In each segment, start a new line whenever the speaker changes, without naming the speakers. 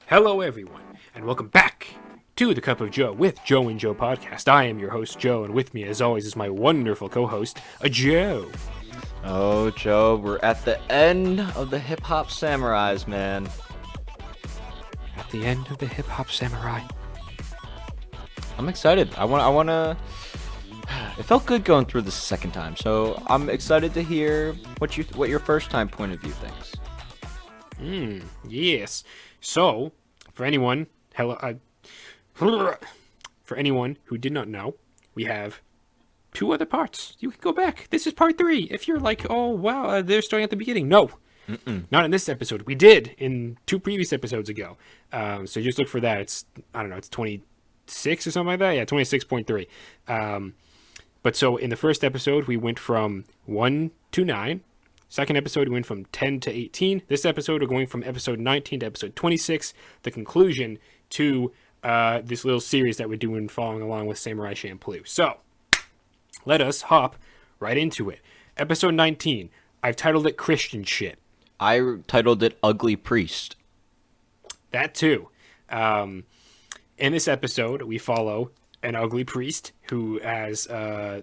Hello, everyone, and welcome back to the Cup of Joe with Joe and Joe podcast. I am your host, Joe, and with me, as always, is my wonderful co-host, Joe.
Oh, Joe, we're at the end of the Hip Hop Samurais, man.
At the end of the Hip Hop Samurai.
I'm excited. I wanna. It felt good going through this the second time, so I'm excited to hear what your first time point of view thinks.
Yes. So, for anyone, for anyone who did not know, we have two other parts. You can go back. This is part 3. If you're like, oh wow, they're starting at the beginning. No, not in this episode. We did in 2 previous episodes ago. So just look for that. It's it's 26 or something like that. Yeah, 26.3. But so in the first episode, we went from 1 to 9. Second episode, we went from 10 to 18. This episode, we're going from episode 19 to episode 26, the conclusion to this little series that we're doing following along with Samurai Champloo. So, let us hop right into it. Episode 19, I've titled it Christian Shit.
I titled it Ugly Priest.
That too. In this episode, we follow an ugly priest who has a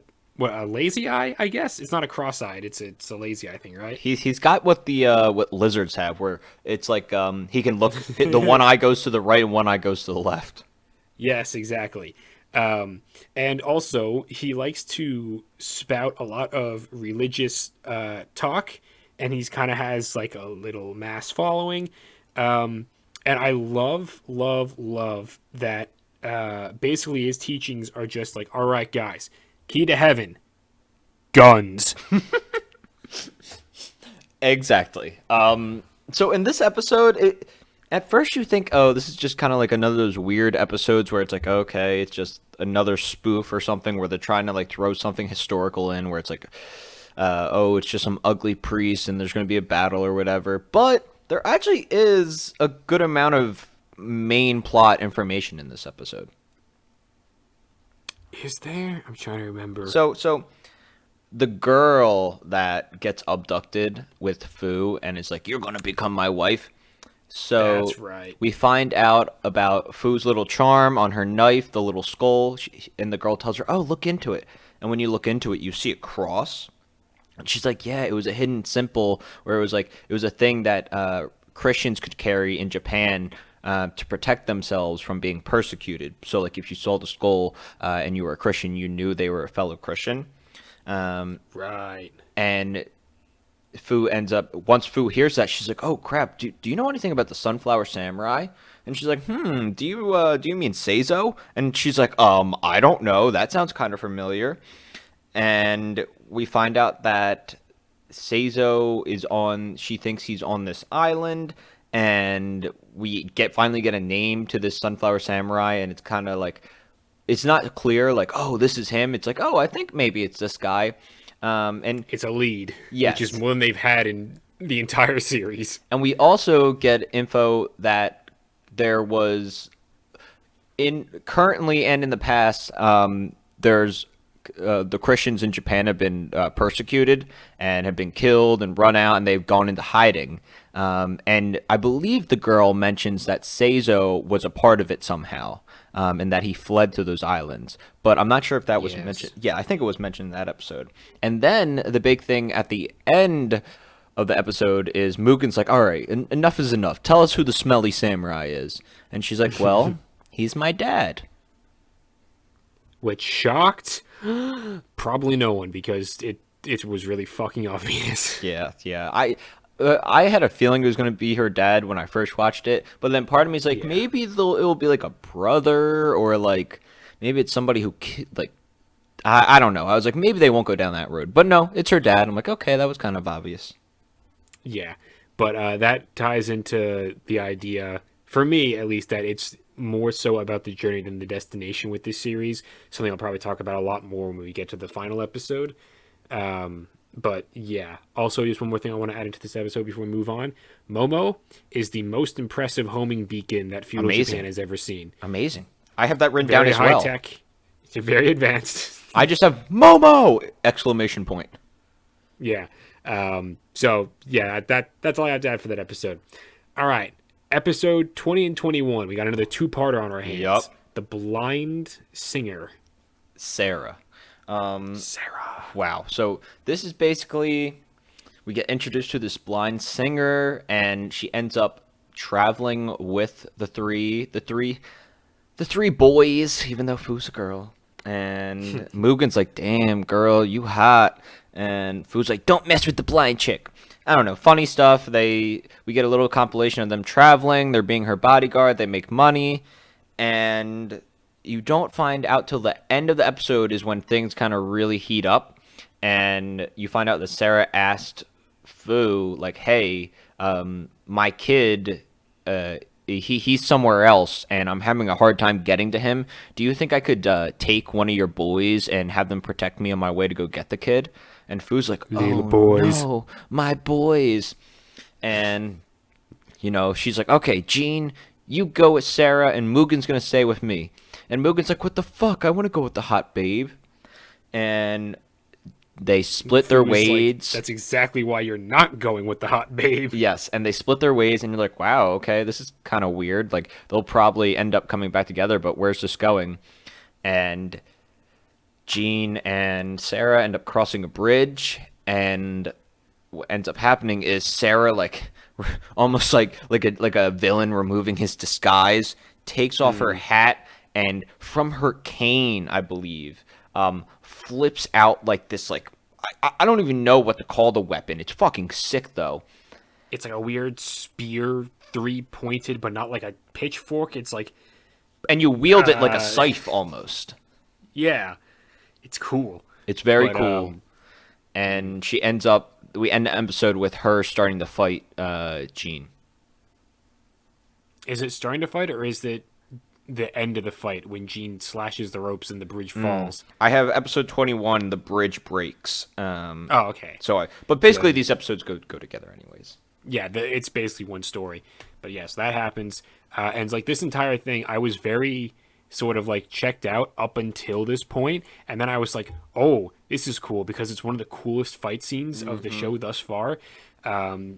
lazy eye, I guess. It's not a cross-eyed. It's a lazy eye thing, right?
He's got what what lizards have, where it's like he can look. The one eye goes to the right and one eye goes to the left.
Yes, exactly. And also, he likes to spout a lot of religious talk, and he's kind of has like a little mass following. And I love that basically his teachings are just like, all right, guys, key to heaven, guns.
Exactly. So in this episode, at first you think, oh, this is just kind of like another of those weird episodes where it's like, okay, it's just another spoof or something where they're trying to like throw something historical in where it's like, oh, it's just some ugly priest and there's going to be a battle or whatever. But there actually is a good amount of main plot information in this episode.
Is there? I'm trying to remember.
So the girl that gets abducted with Fu and is like, you're going to become my wife. So
that's right.
We find out about Fu's little charm on her knife, the little skull, and the girl tells her, oh, look into it. And when you look into it, you see a cross. And she's like, yeah, it was a hidden symbol where it was a thing that Christians could carry in Japan to protect themselves from being persecuted. So, like, if you saw the skull and you were a Christian, you knew they were a fellow Christian.
Right.
And once Fu hears that, she's like, oh, crap, do you know anything about the Sunflower Samurai? And she's like, do you mean Seizo? And she's like, I don't know. That sounds kind of familiar. And we find out that Seizo she thinks he's on this island, and we finally get a name to this Sunflower Samurai, and it's kind of like, it's not clear, like, oh, this is him. It's like, oh, I think maybe it's this guy. And
it's a lead,
yes,
which is more than they've had in the entire series.
And we also get info that there was, currently and in the past, there's the Christians in Japan have been persecuted and have been killed and run out, and they've gone into hiding. And I believe the girl mentions that Seizo was a part of it somehow, and that he fled to those islands. But I'm not sure if that was mentioned. Yeah, I think it was mentioned in that episode. And then the big thing at the end of the episode is Mugen's like, all right, enough is enough. Tell us who the smelly samurai is. And she's like, well, he's my dad.
Which shocked probably no one, because it was really fucking obvious.
Yeah. I had a feeling it was going to be her dad when I first watched it, but then part of me is like, maybe it'll be like a brother, or like maybe it's somebody who I don't know. I was like, maybe they won't go down that road, but no, it's her dad. I'm like, okay, that was kind of obvious.
Yeah, but that ties into the idea, for me at least, that it's more so about the journey than the destination with this series. Something I'll probably talk about a lot more when we get to the final episode. But yeah, also just one more thing I want to add into this episode before we move on. Momo is the most impressive homing beacon that feudal Japan has ever seen.
Amazing. I have that written down as well.
Very high tech. It's very advanced.
I just have Momo! Exclamation point.
Yeah. So yeah, that's all I have to add for that episode. All right. Episode 20 and 21. We got another two-parter on our hands.
Yup.
The Blind Singer.
Sarah.
Sarah.
Wow. So this is basically, we get introduced to this blind singer, and she ends up traveling with the three boys, even though Foo's a girl. And Mugen's like, damn, girl, you hot. And Foo's like, don't mess with the blind chick. I don't know, funny stuff. We get a little compilation of them traveling. They're being her bodyguard. They make money. And you don't find out till the end of the episode is when things kind of really heat up. And you find out that Sarah asked Fu, like, hey, my kid, he's somewhere else, and I'm having a hard time getting to him. Do you think I could take one of your boys and have them protect me on my way to go get the kid? And Fu's like, oh,
boys.
no, my boys. And, she's like, okay, Jean, you go with Sarah, and Mugen's going to stay with me. And Mugen's like, what the fuck? I want to go with the hot babe. And they split their ways.
Like, that's exactly why you're not going with the hot babe.
Yes, and they split their ways, and you're like, wow, okay, this is kind of weird. Like, they'll probably end up coming back together, but where's this going? And Jean and Sarah end up crossing a bridge, and what ends up happening is Sarah, like, almost like a villain removing his disguise, takes off her hat, and from her cane, I believe, flips out like this, like, I don't even know what to call the weapon. It's fucking sick, though.
It's like a weird spear, three-pointed, but not like a pitchfork. It's like...
And you wield it like a scythe, almost.
Yeah. It's cool.
It's very cool. And we end the episode with her starting to fight Jean.
Is it starting to fight, or is it the end of the fight when Jean slashes the ropes and the bridge falls?
I have episode 21, the bridge breaks.
Okay.
But basically these episodes go together anyways.
Yeah, it's basically one story. But yes, that happens. And it's like this entire thing, I was very sort of like checked out up until this point, and then I was like, oh, this is cool because it's one of the coolest fight scenes of the show thus far.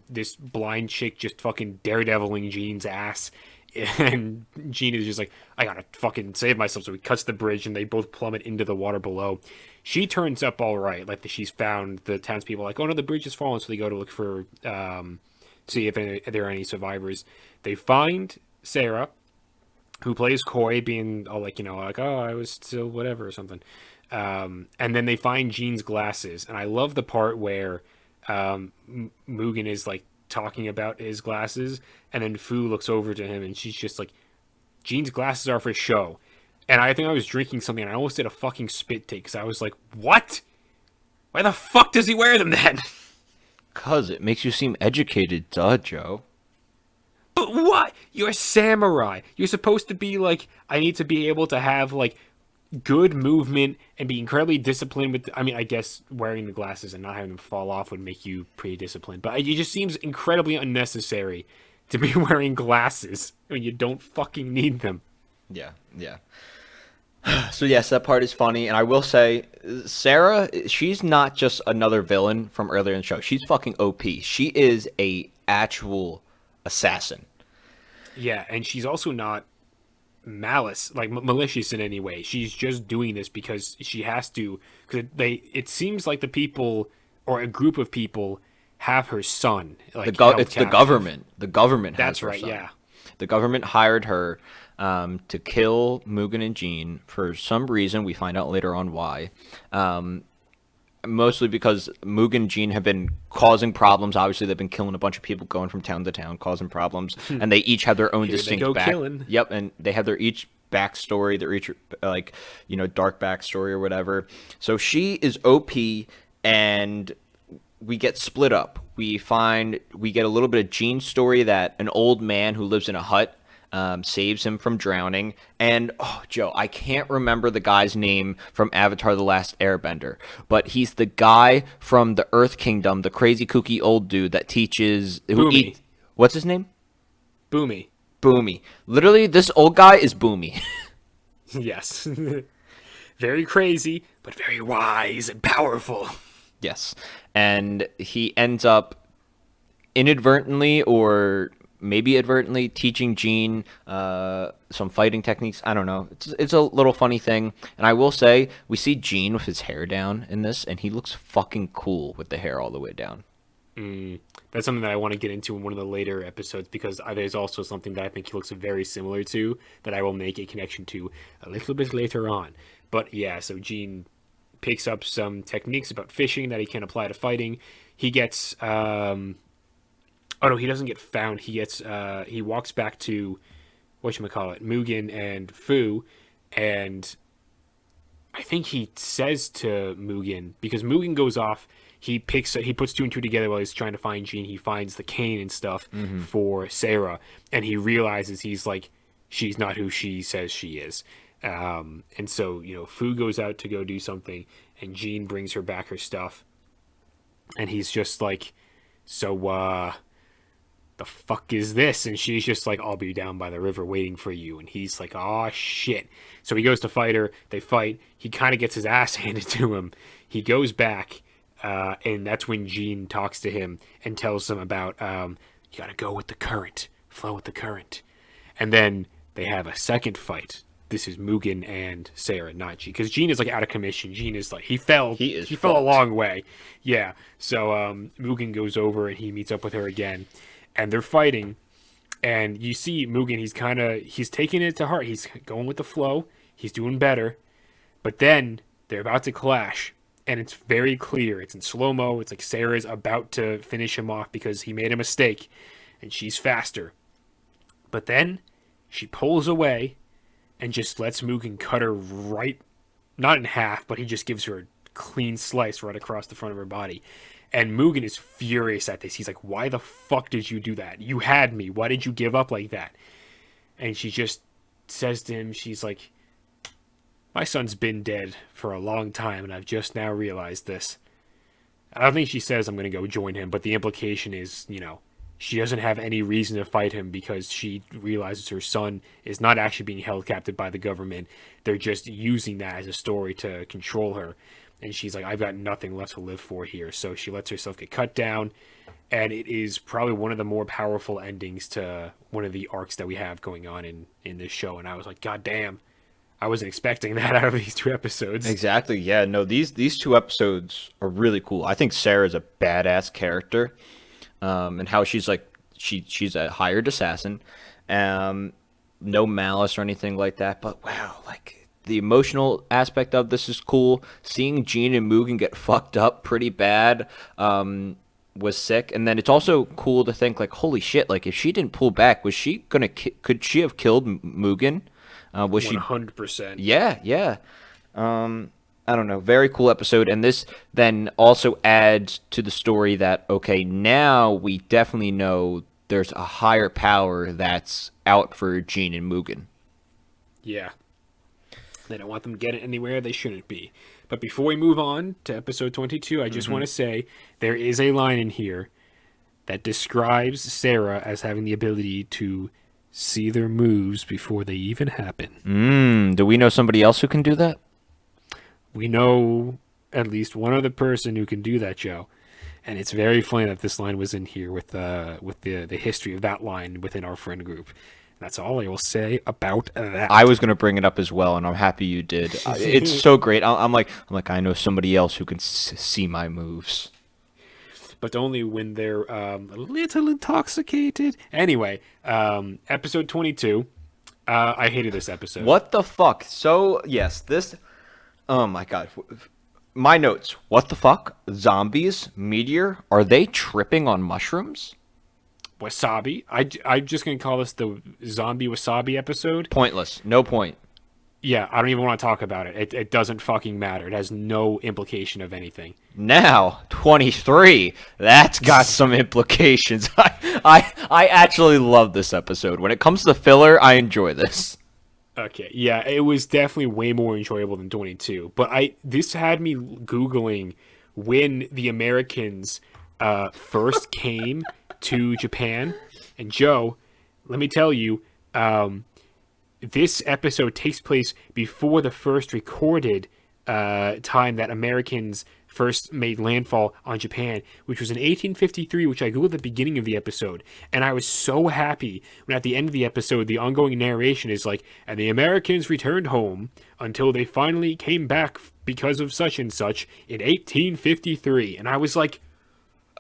This blind chick just fucking daredeviling Jean's ass, and Jean is just like, I gotta fucking save myself, so he cuts the bridge and they both plummet into the water below. She turns up all right, like she's found the townspeople, like, oh no, the bridge has fallen, so they go to look for see if there are any survivors. They find Sarah, who plays Coy, being all like, like, oh, I was still whatever or something. And then they find Jean's glasses. And I love the part where Mugen is like talking about his glasses, and then Fu looks over to him and she's just like, Jean's glasses are for show. And I think I was drinking something and I almost did a fucking spit take because I was like, what? Why the fuck does he wear them then?
Cause it makes you seem educated, duh, Joe.
But what? You're a samurai. You're supposed to be like, I need to be able to have like good movement and be incredibly disciplined with, I mean, I guess wearing the glasses and not having them fall off would make you pretty disciplined, but it just seems incredibly unnecessary to be wearing glasses when you don't fucking need them.
Yeah. So yes, that part is funny, and I will say, Sarah, she's not just another villain from earlier in the show. She's fucking OP. She is a actual assassin.
Yeah, and she's also not malicious in any way. She's just doing this because she has to, because it seems like the people, or a group of people, have her son. Like,
it's the government. The government has her
right,
son.
yeah.
The government hired her to kill Mugen and Jean for some reason. We find out later on why. Mostly because Mugen and Jean have been causing problems. Obviously, they've been killing a bunch of people, going from town to town, causing problems. And they each have their own distinct
killing.
Yep, and they have their each backstory, their each dark backstory or whatever. So she is OP, and we get split up. We get a little bit of Jean's story that an old man who lives in a hut saves him from drowning. And, Joe, I can't remember the guy's name from Avatar: The Last Airbender, but he's the guy from the Earth Kingdom, the crazy kooky old dude that teaches...
Boomy.
What's his name?
Boomy.
Literally, this old guy is Boomy.
Yes. Very crazy, but very wise and powerful.
Yes. And he ends up inadvertently or maybe inadvertently teaching Jean some fighting techniques. I don't know. It's a little funny thing. And I will say, we see Jean with his hair down in this, and he looks fucking cool with the hair all the way down.
That's something that I want to get into in one of the later episodes, because there's also something that I think he looks very similar to that I will make a connection to a little bit later on. But yeah, so Jean picks up some techniques about fishing that he can apply to fighting. He gets oh no, he doesn't get found. He walks back to whatchamacallit, Mugen and Fu, and I think he says to Mugen, because Mugen goes off, he puts 2 and 2 together while he's trying to find Jean. He finds the cane and stuff for Sarah, and he realizes he's like, she's not who she says she is. And so, Fu goes out to go do something, and Jean brings her back her stuff, and he's just like, so, the fuck is this? And she's just like, I'll be down by the river waiting for you. And he's like, oh shit. So he goes to fight her. They fight. He kind of gets his ass handed to him. He goes back, and that's when Jean talks to him and tells him about, you gotta go with the current, flow with the current. And then they have a second fight. This is Mugen and Sarah, not Jean, because Jean is like out of commission. Jean is like, he fell a long way. Yeah. So Mugen goes over and he meets up with her again, and they're fighting. And you see Mugen, he's taking it to heart. He's going with the flow. He's doing better. But then they're about to clash, and it's very clear. It's in slow-mo. It's like Sarah's about to finish him off because he made a mistake, and she's faster. But then she pulls away and just lets Mugen cut her right, not in half, but he just gives her a clean slice right across the front of her body. And Mugen is furious at this. He's like, why the fuck did you do that? You had me. Why did you give up like that? And she just says to him, she's like, my son's been dead for a long time, and I've just now realized this. I don't think she says I'm going to go join him, but the implication is, she doesn't have any reason to fight him because she realizes her son is not actually being held captive by the government. They're just using that as a story to control her. And she's like, I've got nothing left to live for here. So she lets herself get cut down. And it is probably one of the more powerful endings to one of the arcs that we have going on in this show. And I was like, God damn, I wasn't expecting that out of these 2 episodes.
Exactly. Yeah, no, these 2 episodes are really cool. I think Sarah's a badass character. And how she's like, she's a hired assassin, no malice or anything like that. But wow, like the emotional aspect of this is cool. Seeing Jean and Mugen get fucked up pretty bad was sick. And then it's also cool to think like, holy shit, like if she didn't pull back, was she gonna? Could she have killed Mugen? Was 100%.
She 100%?
Yeah. I don't know. Very cool episode. And this then also adds to the story that, okay, now we definitely know there's a higher power that's out for Jean and Mugen.
Yeah. They don't want them getting anywhere they shouldn't be. But before we move on to episode 22, I just want to say there is a line in here that describes Sarah as having the ability to see their moves before they even happen.
Do we know somebody else who can do that?
We know at least one other person who can do that, Joe. And it's very funny that this line was in here with the history of that line within our friend group. That's all I will say about that.
I was going to bring it up as well, and I'm happy you did. It's so great. I'm like, I know somebody else who can see my moves.
But only when they're a little intoxicated. Anyway, episode 22. I hated this episode.
What the fuck? So, yes, this... Oh my god. My notes. What the fuck? Zombies? Meteor? Are they tripping on mushrooms?
Wasabi? I'm just going to call this the zombie wasabi episode.
Pointless. No point.
Yeah, I don't even want to talk about it. It doesn't fucking matter. It has no implication of anything.
Now, 23. That's got some implications. I actually love this episode. When it comes to filler, I enjoy this.
Okay, yeah, it was definitely way more enjoyable than 22. But this had me Googling when the Americans first came to Japan. And Joe, let me tell you, this episode takes place before the first recorded time that Americans first made landfall on Japan, which was in 1853, which I googled at the beginning of the episode. And I was so happy when at the end of the episode, the ongoing narration is like, and the Americans returned home until they finally came back because of such and such in 1853. And I was like,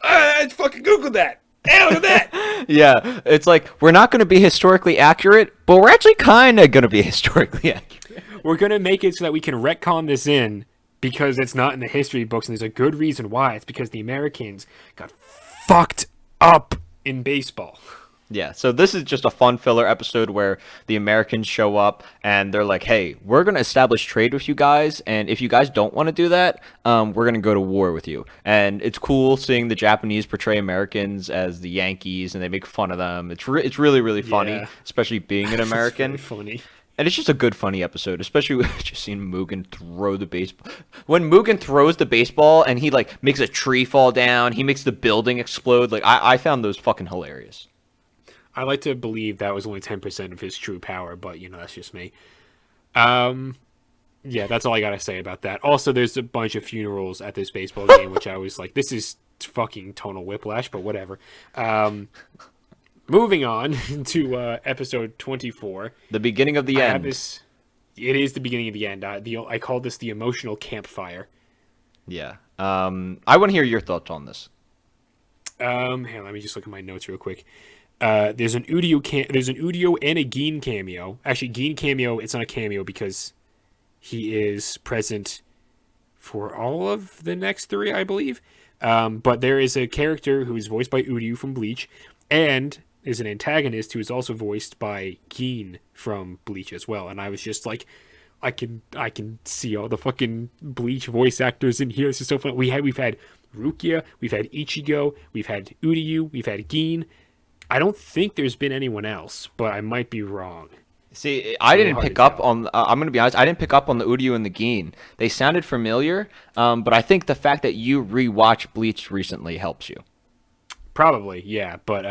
I fucking googled that. Hey, look at that.
Yeah, it's like, we're not going to be historically accurate, but we're actually kind of going to be historically accurate.
We're going to make it so that we can retcon this in because it's not in the history books, and there's a good reason why. It's because the Americans got fucked up in baseball.
Yeah, so this is just a fun filler episode where the Americans show up and they're like, hey, we're going to establish trade with you guys, and if you guys don't want to do that, we're going to go to war with you. And it's cool seeing the Japanese portray Americans as the Yankees, and they make fun of them. It's really, really funny,
Yeah.
especially being an American.
It's really funny.
And it's just a good, funny episode, especially with just seeing Mugen throw the baseball. When Mugen throws the baseball and he, like, makes a tree fall down, he makes the building explode, like, I found those fucking hilarious.
I like to believe that was only 10% of his true power, but, that's just me. Yeah, that's all I gotta say about that. Also, there's a bunch of funerals at this baseball game, which I was like, this is fucking tonal whiplash, but whatever. Moving on to episode 24.
The beginning of the
I
end.
have this. It is the beginning of the end. I call this the emotional campfire.
Yeah. I want to hear your thoughts on this.
Hang on, let me just look at my notes real quick. There's an Udio and a Gin cameo. Actually, Gin cameo. It's not a cameo because he is present for all of the next three, I believe. But there is a character who is voiced by Udio from Bleach, and is an antagonist who is also voiced by Gin from Bleach as well. And I was just like, I can see all the fucking Bleach voice actors in here. This is so fun. We've had Rukia, we've had Ichigo, we've had Udio, we've had Gin. I don't think there's been anyone else, but I might be wrong.
See, I didn't
hard
pick
to
up
tell.
on. I'm gonna be honest. I didn't pick up on the Udio and the Gin. They sounded familiar, but I think the fact that you rewatched Bleach recently helps you.
Probably, yeah. But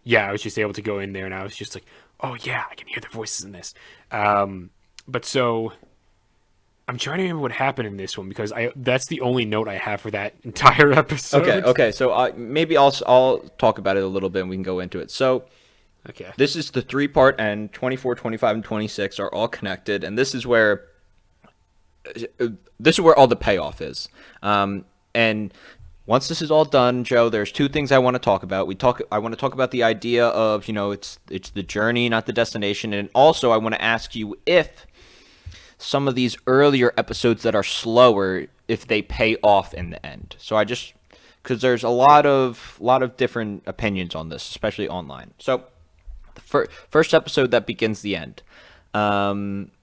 yeah, I was just able to go in there and I was just like, oh yeah, I can hear their voices in this. But so I'm trying to remember what happened in this one because that's the only note I have for that entire episode.
Okay. So maybe I'll talk about it a little bit and we can go into it. So
Okay.
this is the 3-part end. 24, 25, and 26 are all connected, and this is where all the payoff is. And once this is all done, Joe, there's two things I want to talk about. I want to talk about the idea of, it's the journey, not the destination, and also I want to ask you if some of these earlier episodes that are slower, if they pay off in the end. So because there's a lot of different opinions on this, especially online. So the first episode that begins the end.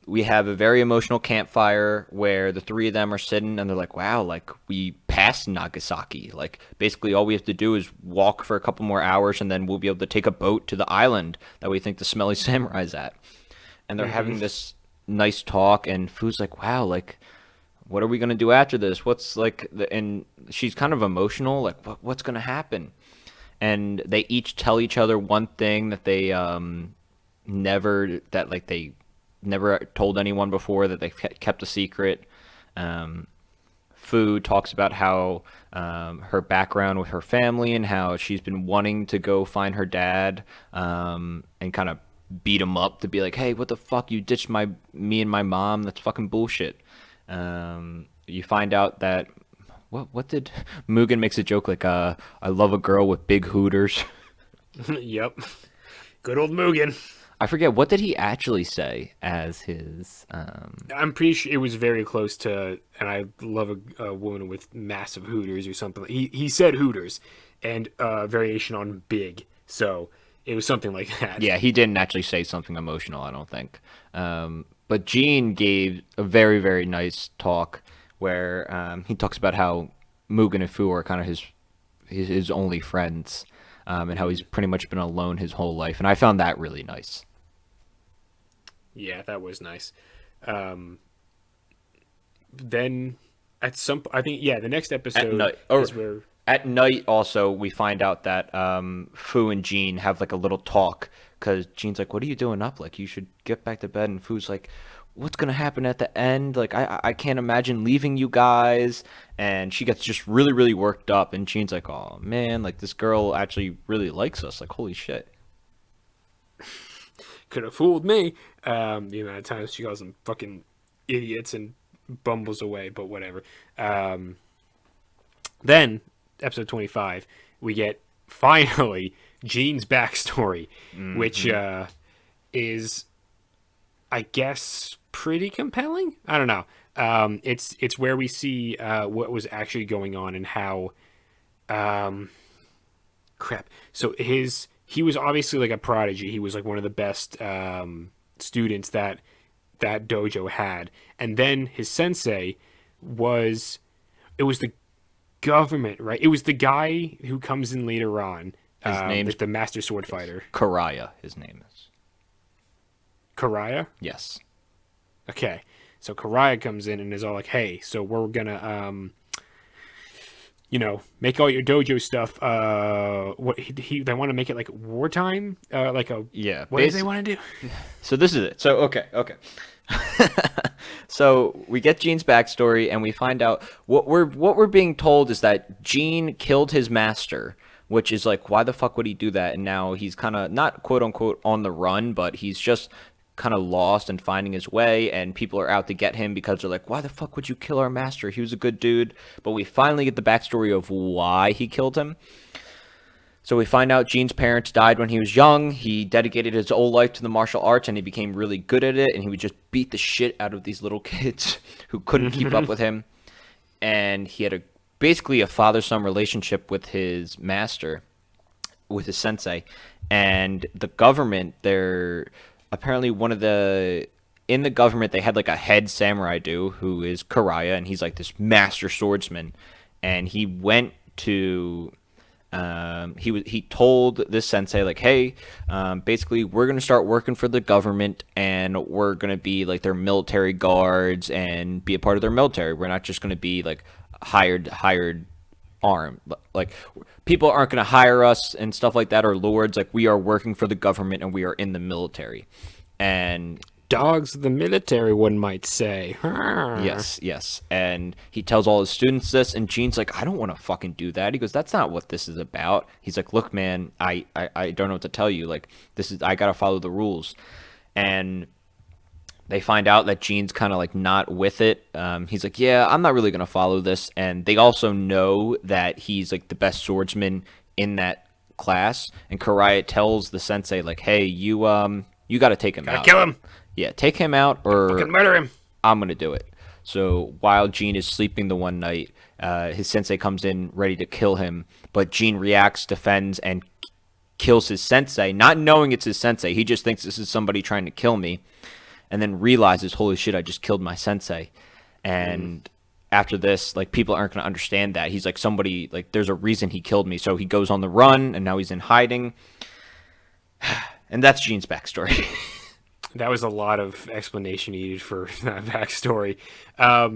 We have a very emotional campfire where the three of them are sitting and they're like, wow, like we passed Nagasaki. Like basically all we have to do is walk for a couple more hours and then we'll be able to take a boat to the island that we think the smelly samurai's at. And they're having this nice talk and Fu's like, wow, like what are we going to do after this? What's like, and she's kind of emotional. Like what's going to happen? And they each tell each other one thing that they, never told anyone before, that they kept a secret. Fu talks about how her background with her family and how she's been wanting to go find her dad and kind of beat him up to be like, hey, what the fuck, you ditched me and my mom, that's fucking bullshit. You find out that what did Mugen makes a joke like, I love a girl with big hooters.
Yep. Good old Mugen.
I forget, what did he actually say as his...
I'm pretty sure it was very close to, and I love a woman with massive hooters or something. He said hooters and variation on big. So it was something like that.
Yeah, he didn't actually say something emotional, I don't think. But Gene gave a very, very nice talk where he talks about how Mugen and Fu are kind of his only friends, and how he's pretty much been alone his whole life. And I found that really nice.
Yeah, that was nice. Then at the next episode is where...
At night, also, we find out that Fu and Jean have like a little talk because Jean's like, what are you doing up? Like, you should get back to bed. And Fu's like, what's going to happen at the end? Like, I can't imagine leaving you guys. And she gets just really, really worked up. And Jean's like, oh, man, like, this girl actually really likes us. Like, holy shit.
Could have fooled me. The amount of times she calls them fucking idiots and bumbles away, but whatever. Then, episode 25, we get, finally, Jean's backstory, which is, I guess, pretty compelling? I don't know. It's where we see what was actually going on and how... crap. So he was obviously like a prodigy. He was like one of the best students that dojo had. And then his sensei was... It was the government, right? It was the guy who comes in later on.
His name's
the master sword fighter.
Karaya, his name is.
Karaya?
Yes.
Okay. So Karaya comes in and is all like, hey, so we're gonna make all your dojo stuff. They want to make it like wartime, like a
yeah.
What do they want to do?
So this is it. So okay. So we get Jean's backstory, and we find out what we're being told is that Jean killed his master, which is like, why the fuck would he do that? And now he's kind of not quote unquote on the run, but he's just kind of lost and finding his way, and people are out to get him because they're like, why the fuck would you kill our master? He was a good dude. But we finally get the backstory of why he killed him. So we find out Jean's parents died when he was young. He dedicated his whole life to the martial arts, and he became really good at it, and he would just beat the shit out of these little kids who couldn't keep up with him. And he had basically a father-son relationship with his master, with his sensei. And the government, apparently in the government, they had like a head samurai dude who is Karaya, and he's like this master swordsman. And he went to... he told this sensei like, hey, basically we're going to start working for the government, and we're going to be like their military guards and be a part of their military. We're not just going to be like hired arm. Like, people aren't going to hire us and stuff like that, or lords. Like, we are working for the government, and we are in the military. And
dogs of the military, one might say.
Yes. And he tells all his students this, and Gene's like, I don't want to fucking do that. He goes, that's not what this is about. He's like, look, man, I don't know what to tell you. Like, I got to follow the rules. And they find out that Gene's kind of like not with it. He's like, yeah, I'm not really going to follow this. And they also know that he's like the best swordsman in that class. And Karaya tells the sensei like, hey, you got to take him out.
Kill him.
Yeah, take him out, or
fucking murder him.
I'm going to do it. So while Gene is sleeping the one night, his sensei comes in ready to kill him. But Gene reacts, defends, and kills his sensei, not knowing it's his sensei. He just thinks this is somebody trying to kill me. And then realizes, holy shit, I just killed my sensei. And after this, like, people aren't going to understand that. He's like, somebody, like, there's a reason he killed me. So he goes on the run, and now he's in hiding. And that's Gene's backstory.
That was a lot of explanation needed for that backstory. I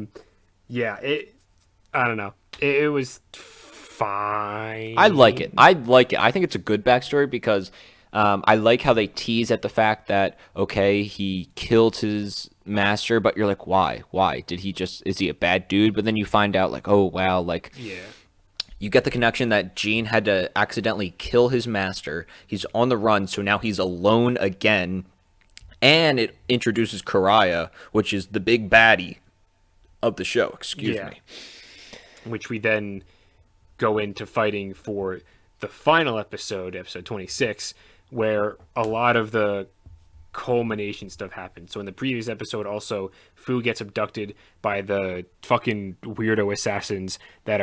don't know. It was fine.
I like it. I think it's a good backstory because I like how they tease at the fact that, okay, he killed his master, but you're like, why? Why? Is he a bad dude? But then you find out, like, oh, wow, like...
Yeah.
You get the connection that Gene had to accidentally kill his master. He's on the run, so now he's alone again. And it introduces Karaya, which is the big baddie of the show. Excuse me.
Which we then go into fighting for the final episode 26, where a lot of the culmination stuff happens. So in the previous episode, also, Fu gets abducted by the fucking weirdo assassins that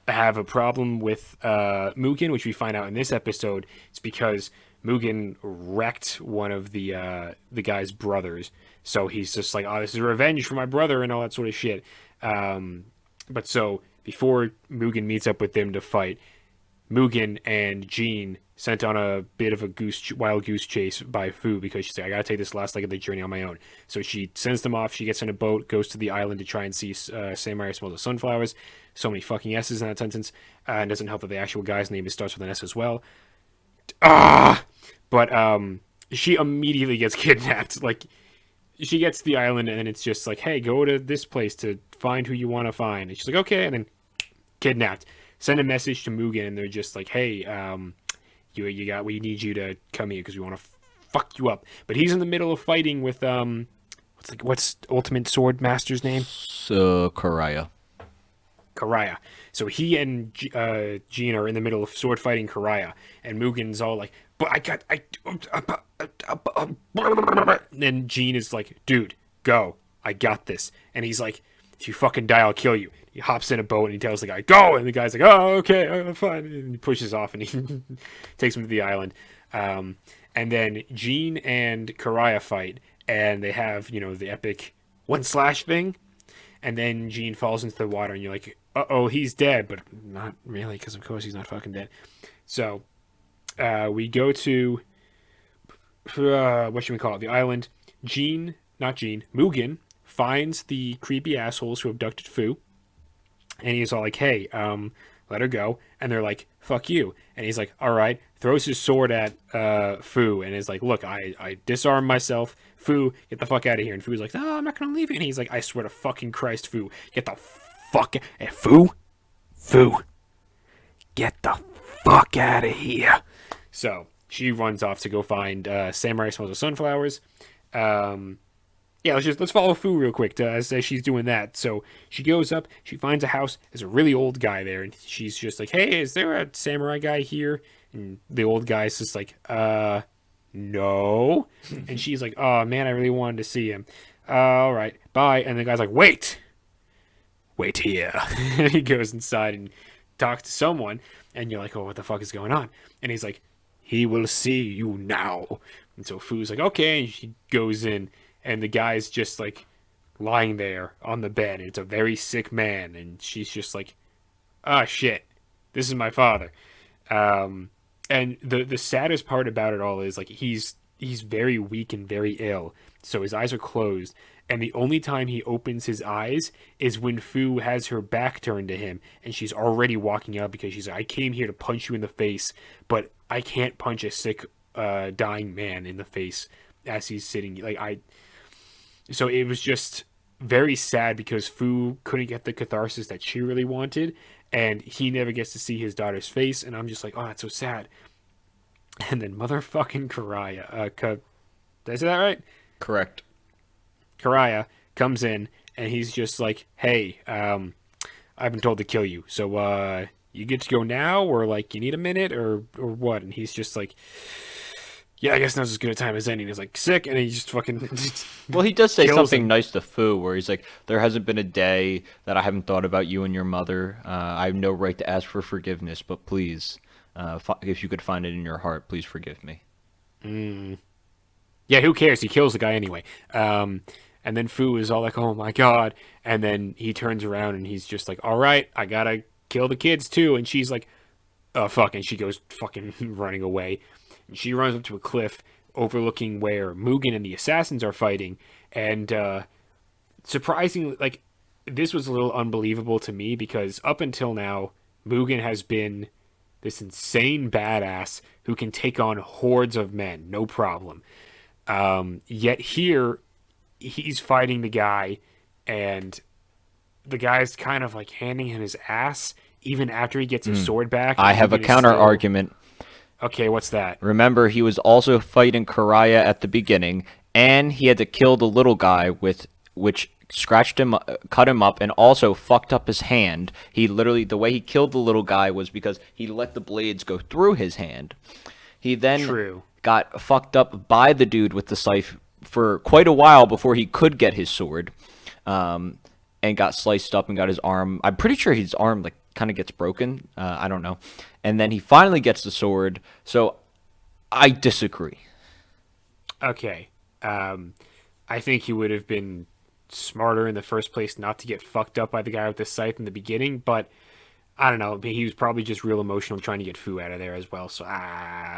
have a problem with Mugen, which we find out in this episode. It's because Mugen wrecked one of the guy's brothers. So he's just like, oh, this is revenge for my brother and all that sort of shit. But so before Mugen meets up with them to fight, Mugen and Jean sent on a bit of a wild goose chase by Fu because she's like, I gotta take this last leg of the journey on my own. So she sends them off. She gets on a boat, goes to the island to try and see Samurai smell the sunflowers. So many fucking S's in that sentence. And it doesn't help that the actual guy's name starts with an S as well. But she immediately gets kidnapped. Like, she gets to the island, and then it's just like, hey, go to this place to find who you want to find. And she's like, okay, and then kidnapped. Send a message to Mugen, and they're just like, hey, we need you to come here because we want to fuck you up. But he's in the middle of fighting with what's Ultimate Sword Master's name?
So, Karaya.
Karaya. So he and Jean are in the middle of sword fighting Karaya, and Mugen's all like, "But and then Jean is like, "Dude, go! I got this." And he's like, "If you fucking die, I'll kill you." He hops in a boat and he tells the guy, "Go!" And the guy's like, "Oh, okay, I'm fine." And he pushes off and he takes him to the island. And then Jean and Karaya fight, and they have the epic one slash thing. And then Jean falls into the water, and you're like, uh-oh, he's dead. But not really, because of course he's not fucking dead. So, we go to, what should we call it? The island. Mugen finds the creepy assholes who abducted Fu. And he's all like, hey, let her go. And they're like, fuck you. And he's like, all right. Throws his sword at Fu and is like, look, I disarm myself. Fu, get the fuck out of here. And Fu's like, no, I'm not going to leave you. And he's like, I swear to fucking Christ, Fu, get the fuck out. Fu, get the fuck out of here. So she runs off to go find Samurai Smells of Sunflowers. Yeah, let's follow Fu real quick as she's doing that. So she goes up, she finds a house. There's a really old guy there, and she's just like, "Hey, is there a samurai guy here?" And the old guy's just like, no." And she's like, "Oh man, I really wanted to see him. All right, bye." And the guy's like, "Wait here." And he goes inside and talks to someone, and you're like, "Oh, what the fuck is going on?" And he's like, "He will see you now." And so Fu's like, "Okay," and she goes in. And the guy's just like lying there on the bed. It's a very sick man. And she's just like, ah, shit, this is my father. And the saddest part about it all is like he's very weak and very ill. So his eyes are closed. And the only time he opens his eyes is when Fu has her back turned to him. And she's already walking out because she's like, I came here to punch you in the face. But I can't punch a sick, dying man in the face as he's sitting. So it was just very sad because Fu couldn't get the catharsis that she really wanted, and he never gets to see his daughter's face, and I'm just like, oh, that's so sad. And then motherfucking Karaya, did I say that right?
Correct.
Karaya comes in, and he's just like, hey, I've been told to kill you, so you get to go now, or like you need a minute, or what? And he's just like, yeah, I guess now's as good a time as any. And he's like sick, and he just fucking.
Well, he does say something
him.
nice to Fu, where he's like, "There hasn't been a day that I haven't thought about you and your mother. I have no right to ask for forgiveness, but please, if you could find it in your heart, please forgive me."
Yeah, who cares? He kills the guy anyway. And then Fu is all like, "Oh my god!" And then he turns around and he's just like, "All right, I gotta kill the kids too." And she's like, "Oh fuck!" And she goes fucking running away. And she runs up to a cliff overlooking where Mugen and the assassins are fighting. And surprisingly, like, this was a little unbelievable to me because up until now, Mugen has been this insane badass who can take on hordes of men, no problem. Yet here, he's fighting the guy, and the guy's kind of like handing him his ass even after he gets his sword back.
I have a counter argument.
Okay, what's that?
Remember, he was also fighting Karaya at the beginning, and he had to kill the little guy which scratched him, cut him up, and also fucked up his hand. He literally, the way he killed the little guy was because he let the blades go through his hand. He then got fucked up by the dude with the scythe for quite a while before he could get his sword, and got sliced up and got his arm. I'm pretty sure his arm like kind of gets broken. I don't know. And then he finally gets the sword. So I disagree.
Okay. I think he would have been smarter in the first place not to get fucked up by the guy with the scythe in the beginning, but I don't know. He was probably just real emotional trying to get Fu out of there as well. So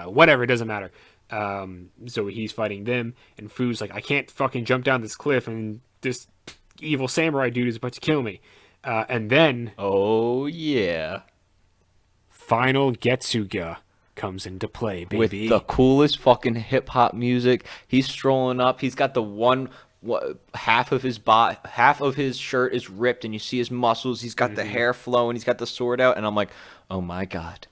whatever, it doesn't matter. So he's fighting them, and Fu's like, I can't fucking jump down this cliff, and this evil samurai dude is about to kill me. And then,
oh yeah,
final Getsuga comes into play,
with
baby.
the coolest fucking hip hop music. He's strolling up. He's got the half of his shirt is ripped, and you see his muscles. He's got the hair flowing. He's got the sword out, and I'm like, oh my god,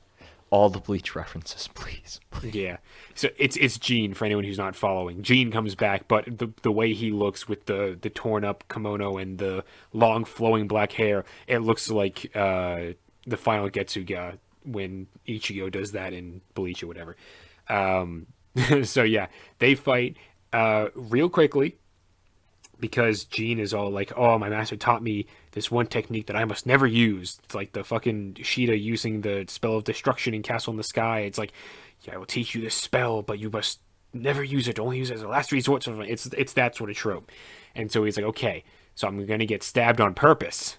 all the Bleach references, please.
Yeah. So it's Gene, for anyone who's not following. Gene comes back, but the way he looks with the torn up kimono and the long flowing black hair, it looks like the final Getsuga when Ichigo does that in Bleach or whatever. So yeah, they fight real quickly because Gene is all like, "Oh, my master taught me this one technique that I must never use." It's like the fucking Shida using the spell of destruction in Castle in the Sky. It's like, yeah, I will teach you this spell, but you must never use it. Only use it as a last resort. So it's that sort of trope. And so he's like, okay, so I'm going to get stabbed on purpose.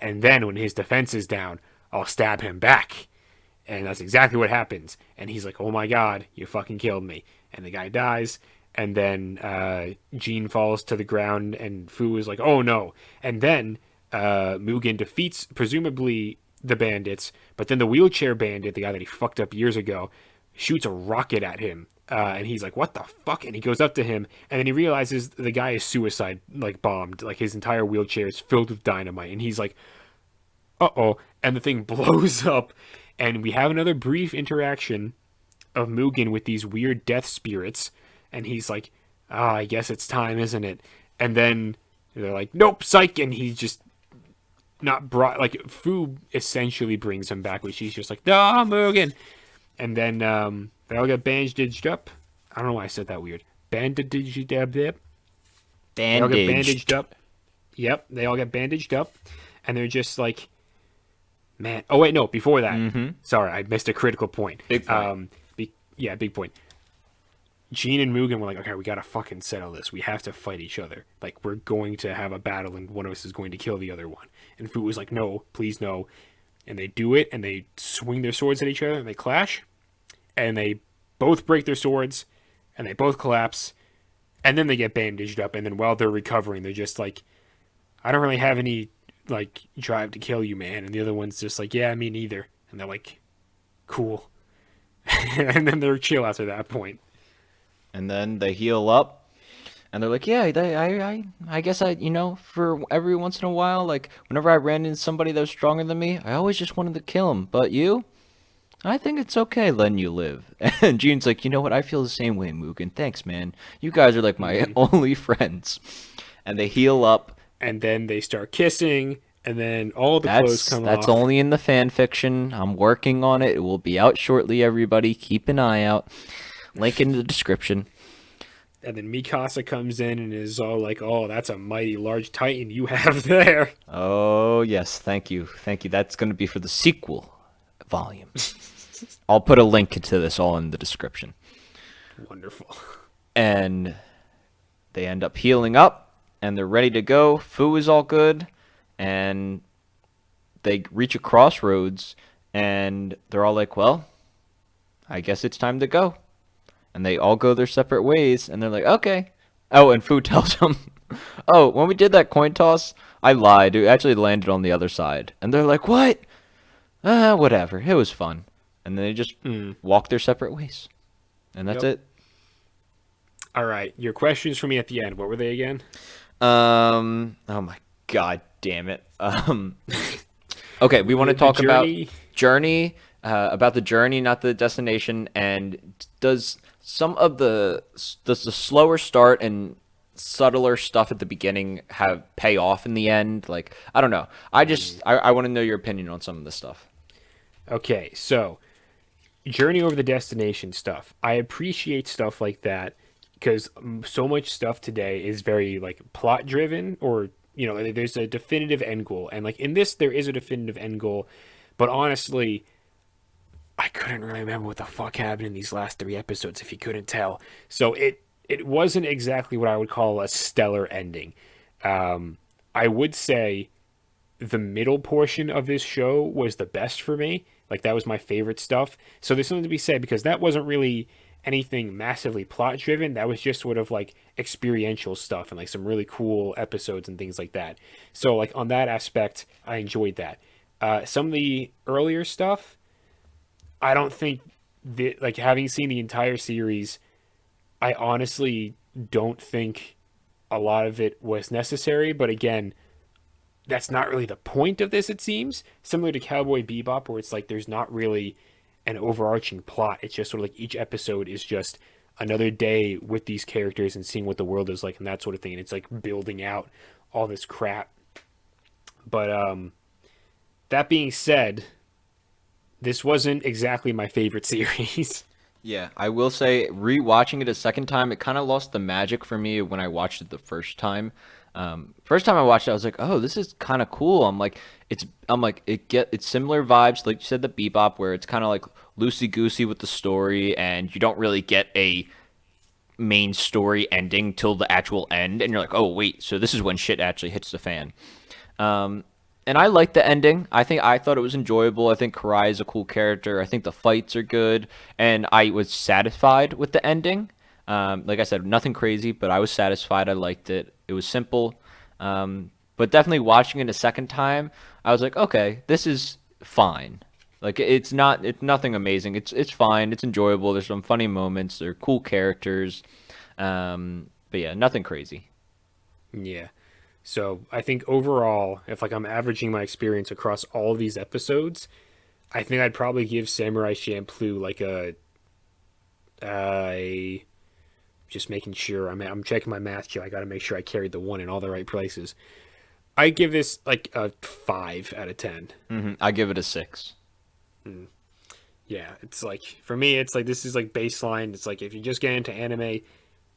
And then when his defense is down, I'll stab him back. And that's exactly what happens. And he's like, oh my god, you fucking killed me. And the guy dies. And then Gene falls to the ground, and Fu is like, oh no. And then Mugen defeats, presumably, the bandits. But then the wheelchair bandit, the guy that he fucked up years ago, shoots a rocket at him, and he's like, what the fuck? And he goes up to him, and then he realizes the guy is suicide, like, bombed. Like, his entire wheelchair is filled with dynamite, and he's like, uh-oh, and the thing blows up, and we have another brief interaction of Mugen with these weird death spirits, and he's like, I guess it's time, isn't it? And then they're like, nope, psych, and he's just not brought, like, Fu essentially brings him back, which he's just like, nah, Mugen. And then they all get bandaged up. I don't know why I said that weird. Bandaged up. They all get bandaged up. Yep, they all get bandaged up. And they're just like, man. Oh, wait, no, before that. Sorry, I missed a critical point.
Big point.
Big point. Gene and Mugen were like, okay, we gotta fucking settle this. We have to fight each other. Like, we're going to have a battle, and one of us is going to kill the other one. And Fu was like, no, please no. And they do it, and they swing their swords at each other, and they clash. And they both break their swords, and they both collapse, and then they get bandaged up, and then while they're recovering, they're just like, I don't really have any, like, drive to kill you, man. And the other one's just like, yeah, me neither. And they're like, cool. And then they're chill after that point.
And then they heal up, and they're like, yeah, I guess for every once in a while, like, whenever I ran into somebody that was stronger than me, I always just wanted to kill him. But you? I think it's okay letting you live. And Gene's like, you know what? I feel the same way, Mugen. Thanks, man. You guys are like my only friends. And they heal up.
And then they start kissing, and then all the clothes come off.
That's only in the fan fiction. I'm working on it. It will be out shortly, everybody. Keep an eye out. Link in the description.
And then Mikasa comes in and is all like, oh, that's a mighty large titan you have there.
Oh, yes. Thank you. Thank you. That's going to be for the sequel volume. I'll put a link to this all in the description.
Wonderful.
And they end up healing up, and they're ready to go. Fu is all good, and they reach a crossroads, and they're all like, well, I guess it's time to go. And they all go their separate ways, and they're like, okay. Oh, and Fu tells them, oh, when we did that coin toss, I lied. It actually landed on the other side. And they're like, what? Whatever. It was fun. And then they just walk their separate ways. And that's it.
All right. Your questions for me at the end. What were they again?
Oh my god damn it. Okay, we want to talk about journey, about the journey, not the destination. And does the slower start and subtler stuff at the beginning have pay off in the end? Like, I don't know. I want to know your opinion on some of this stuff.
Okay, so journey over the destination stuff. I appreciate stuff like that because so much stuff today is very like plot driven, or there's a definitive end goal, and like in this there is a definitive end goal, but honestly, I couldn't really remember what the fuck happened in these last 3 episodes if you couldn't tell. So it wasn't exactly what I would call a stellar ending. I would say the middle portion of this show was the best for me. Like, that was my favorite stuff. So there's something to be said, because that wasn't really anything massively plot driven. That was just sort of like experiential stuff and like some really cool episodes and things like that. So like on that aspect, I enjoyed that. Some of the earlier stuff, I don't think like having seen the entire series, I honestly don't think a lot of it was necessary. But again, that's not really the point of this, it seems. Similar to Cowboy Bebop, where it's like there's not really an overarching plot. It's just sort of like each episode is just another day with these characters and seeing what the world is like and that sort of thing. And it's like building out all this crap. But that being said, this wasn't exactly my favorite series.
Yeah, I will say rewatching it a second time, it kind of lost the magic for me when I watched it the first time. First time I watched it, I was like, "Oh, this is kind of cool." It's similar vibes, like you said, the Bebop, where it's kind of like loosey goosey with the story, and you don't really get a main story ending till the actual end, and you're like, "Oh, wait, so this is when shit actually hits the fan." And I like the ending. I thought it was enjoyable. I think Karai is a cool character. I think the fights are good, and I was satisfied with the ending. Like I said, nothing crazy, but I was satisfied. I liked it. It was simple. But definitely watching it a second time, I was like, okay, this is fine. Like it's nothing amazing. It's fine. It's enjoyable. There's some funny moments. There are cool characters. But yeah, nothing crazy.
Yeah. So I think overall, if like I'm averaging my experience across all of these episodes, I think I'd probably give Samurai Champloo like a just making sure I'm checking my math here. I got to make sure I carried the one in all the right places. I give this like a 5 out of 10.
I give it a 6.
Yeah, it's like for me, it's like this is like baseline. It's like if you just get into anime,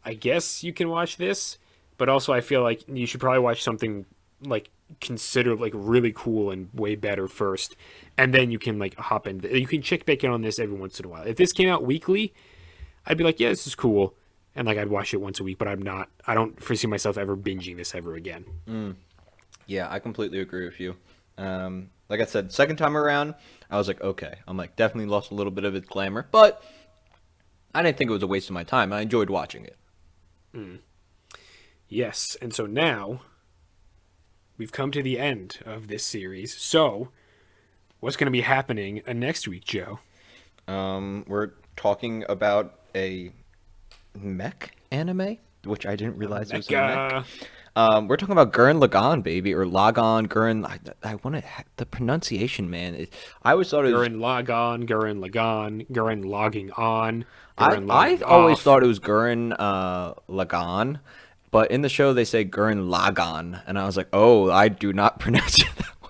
I guess you can watch this, but also I feel like you should probably watch something like considered like really cool and way better first, and then you can like hop in. You can check back in on this every once in a while. If this came out weekly, I'd be like, yeah, this is cool, and like I'd watch it once a week. But I don't foresee myself ever binging this ever again.
Yeah, I completely agree with you. Like I said, second time around, I was like, okay. I'm like, definitely lost a little bit of its glamour, but I didn't think it was a waste of my time. I enjoyed watching it.
Yes, and so now we've come to the end of this series. So, what's going to be happening next week, Joe?
We're talking about a mech anime, which I didn't realize was a mech. We're talking about Gurren Lagann, baby, or Lagann, Gurren. I want to the pronunciation, man. I always thought it was
Gurren Lagann, Gurren Lagann, Gurren Logging On.
I always thought it was Gurren Lagann, but in the show they say Gurren Lagann, and I was like, oh, I do not pronounce it that way.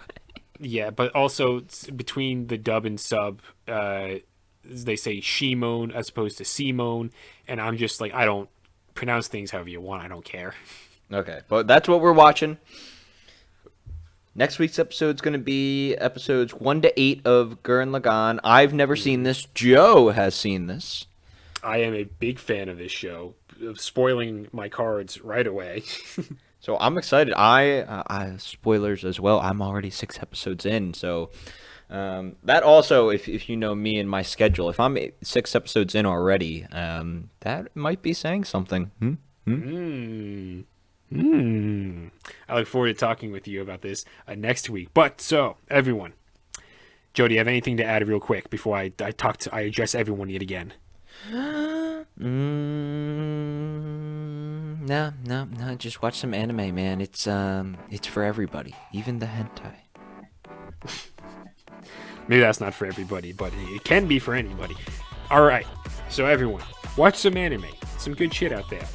Yeah, but also between the dub and sub, they say Shimon as opposed to Simone, and I'm just like, I don't pronounce things however you want. I don't care.
Okay, but that's what we're watching. Next week's episode is going to be episodes 1 to 8 of Gurren Lagann. I've never seen this. Joe has seen this.
I am a big fan of this show. Spoiling my cards right away.
So I'm excited. I spoilers as well. I'm already 6 episodes in. So that also, if you know me and my schedule, if I'm 6 episodes in already, that might be saying something.
I look forward to talking with you about this next week. But so, everyone, Joe, do you have anything to add real quick before I address everyone yet again?
No. Just watch some anime, man. It's for everybody, even the hentai.
Maybe that's not for everybody, but it can be for anybody. All right, so everyone, watch some anime. Some good shit out there.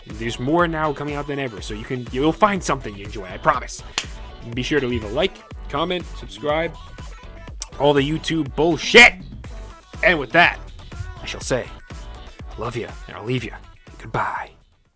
There's more now coming out than ever, so you'll find something you enjoy, I promise. Be sure to leave a like, comment, subscribe, all the YouTube bullshit. And with that, I shall say, love you, and I'll leave you. Goodbye.